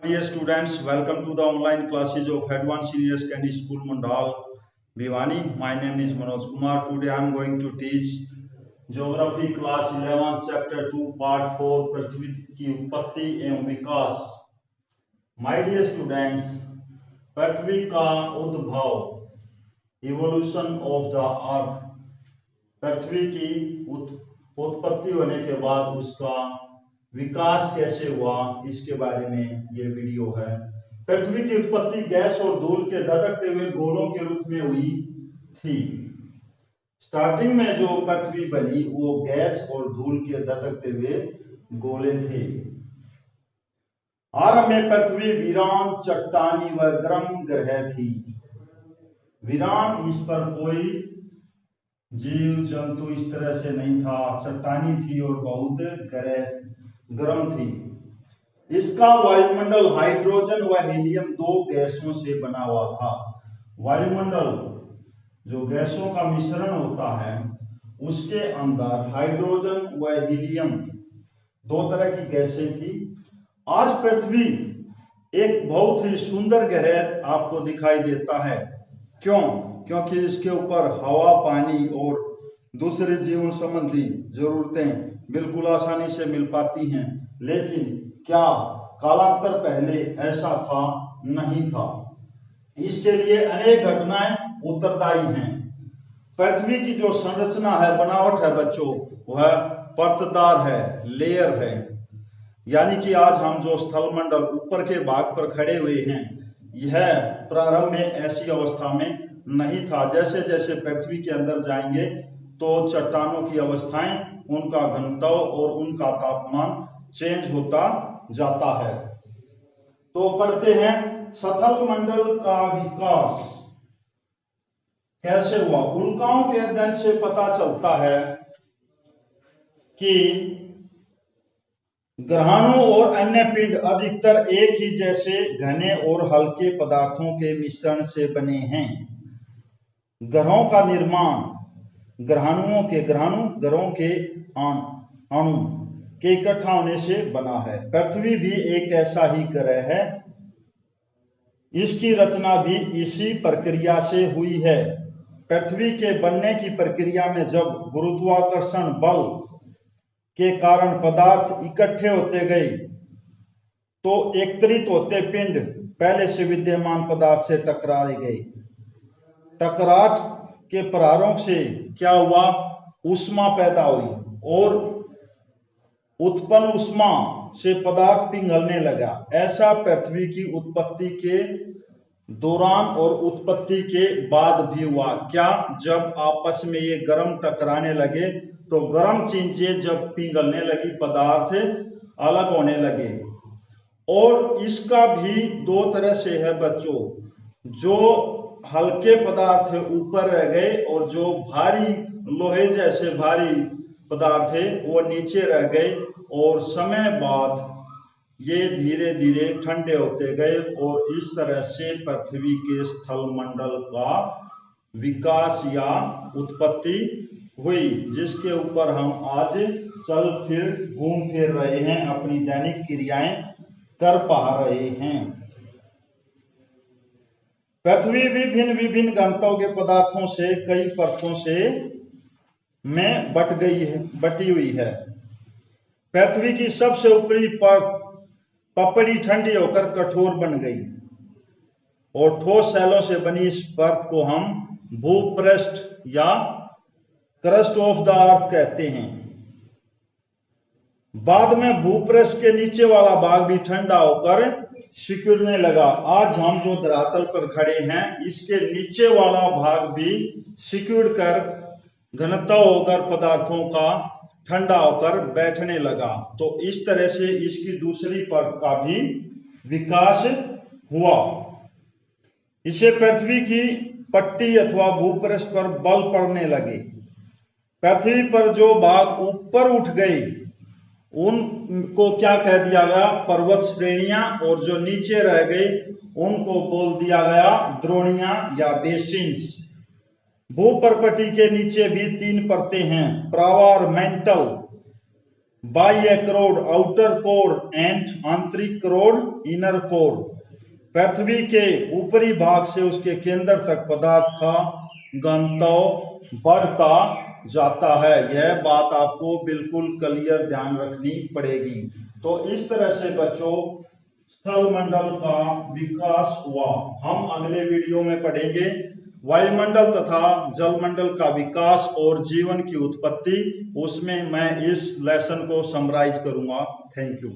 Dear students, welcome to the online classes of Advanced Senior Secondary School Mundal, Bhiwani. My name is Manoj Kumar. Today I am going to teach Geography class 11 chapter 2 part 4 पृथ्वी की उत्पत्ति एवं विकास. My dear students, पृथ्वी का उद्भव evolution of the earth. पृथ्वी की उत्पत्ति होने के बाद उसका विकास कैसे हुआ, इसके बारे में ये वीडियो है. पृथ्वी की उत्पत्ति गैस और धूल के धधकते हुए गोलों के रूप में हुई थी. स्टार्टिंग में जो पृथ्वी बनी वो गैस और धूल के धधकते हुए गोले थे. आरंभ में पृथ्वी वीरान, चट्टानी व गर्म ग्रह थी. वीरान, इस पर कोई जीव जंतु इस तरह से नहीं था. चट्टानी थी और बहुत गर्म थी. इसका वायुमंडल हाइड्रोजन व हीलियम दो गैसों से बना हुआ था. वायुमंडल जो गैसों का मिश्रण होता है उसके अंदर हाइड्रोजन व हीलियम दो तरह की गैसें थी. आज पृथ्वी एक बहुत ही सुंदर ग्रह आपको दिखाई देता है. क्यों? क्योंकि इसके ऊपर हवा, पानी और दूसरे जीवन संबंधी जरूरतें बिल्कुल आसानी से मिल पाती हैं. लेकिन क्या कालांतर पहले ऐसा था? नहीं था. इसके लिए अनेक घटनाएं उत्तरदायी हैं. पृथ्वी की जो संरचना है, बनावट है बच्चों, वह परतदार है, लेयर है. यानी कि आज हम जो स्थल मंडल ऊपर के भाग पर खड़े हुए हैं, यह प्रारंभ में ऐसी अवस्था में नहीं था. जैसे जैसे पृथ्वी के अंदर जाएंगे तो चट्टानों की अवस्थाएं, उनका घनत्व और उनका तापमान चेंज होता जाता है. तो पढ़ते हैं स्थल मंडल का विकास कैसे हुआ. उल्काओं के अध्ययन से पता चलता है कि ग्रहाणु और अन्य पिंड अधिकतर एक ही जैसे घने और हल्के पदार्थों के मिश्रण से बने हैं. ग्रहों का निर्माण ग्रहों के अणु के इकट्ठा होने से बना है. पृथ्वी भी एक ऐसा ही ग्रह है. इसकी रचना भी इसी प्रक्रिया से हुई है. पृथ्वी के बनने की प्रक्रिया में जब गुरुत्वाकर्षण बल के कारण पदार्थ इकट्ठे होते गए तो एकत्रित होते पिंड पहले से विद्यमान पदार्थ से टकराए गए. टकराट के प्रहारों से क्या हुआ? ऊष्मा पैदा हुई और उत्पन्न ऊष्मा से पदार्थ पिघलने लगा. ऐसा पृथ्वी की उत्पत्ति के दौरान और उत्पत्ति के बाद भी हुआ. क्या? जब आपस में ये गर्म टकराने लगे तो गर्म चीजें जब पिघलने लगी, पदार्थ अलग होने लगे. और इसका भी दो तरह से है बच्चों. जो हल्के पदार्थ ऊपर रह गए और जो भारी लोहे जैसे भारी पदार्थ थे वो नीचे रह गए. और समय बाद ये धीरे धीरे ठंडे होते गए और इस तरह से पृथ्वी के स्थल मंडल का विकास या उत्पत्ति हुई, जिसके ऊपर हम आज चल फिर घूम फिर रहे हैं, अपनी दैनिक क्रियाएं कर पा रहे हैं. पृथ्वी विभिन्न विभिन्न घनत्व के पदार्थों से कई परतों से में बटी हुई है. पृथ्वी की सबसे ऊपरी परत पपड़ी ठंडी होकर कठोर बन गई और ठोस सैलों से बनी इस परत को हम भूपृष्ठ या क्रस्ट ऑफ द अर्थ कहते हैं. बाद में भूपृष्ठ के नीचे वाला भाग भी ठंडा होकर सिकुड़ने लगा. आज हम जो धरातल पर खड़े हैं, इसके नीचे वाला भाग भी सिकुड़ कर घनत्व होकर पदार्थों का ठंडा होकर बैठने लगा. तो इस तरह से इसकी दूसरी परत का भी विकास हुआ. इसे पृथ्वी की पट्टी अथवा भूपृष्ठ पर बल पड़ने लगे. पृथ्वी पर जो भाग ऊपर उठ गए उनको क्या कह दिया गया? पर्वत श्रेणियां. और जो नीचे रह गए उनको बोल दिया गया द्रोणियां या बेसिन्स. भूपर्पटी के नीचे भी तीन परतें हैं: प्रावार, मेंटल बाह्य करोड़ आउटर कोर एंड आंतरिक करोड़ इनर कोर। पृथ्वी के ऊपरी भाग से उसके केंद्र तक पदार्थ का घनत्व बढ़ता जाता है। यह बात आपको बिल्कुल क्लियर ध्यान रखनी पड़ेगी। तो इस तरह से बच्चों स्थलमंडल का विकास हुआ। हम अगले वीडियो में पढ़ेंगे वायुमंडल तथा जलमंडल का विकास और जीवन की उत्पत्ति। उसमें मैं इस लेसन को समराइज करूंगा। Thank you.